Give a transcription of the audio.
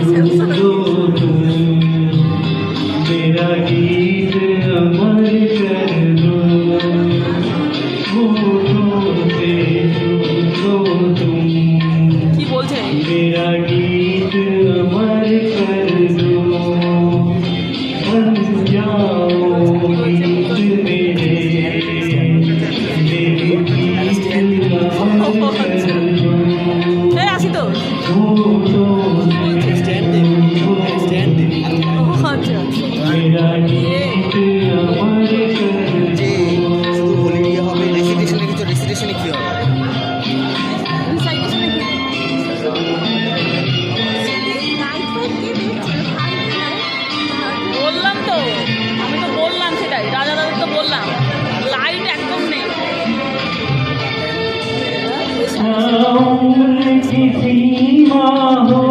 दो तुम मेरा गीत अमर कर दो होठों से छू लो तुम কি বলছে मेरा गीत अमर कर दो बन जाओ गीत मेरे गीत अमर कर दो এই আসি তো होठों আচ্ছা मेरा गीत अमर कर যে শুধু হোলি দিয়ে হবে, রেসিটেশনে কিছু, রেসিটেশনে কি হবে? রিসাইটেশনে কি বললাম তো, আমি তো বললাম সেটাই, রাজা দাদা তো বললাম লাইট একদম নেই। उम्र की सीमा हो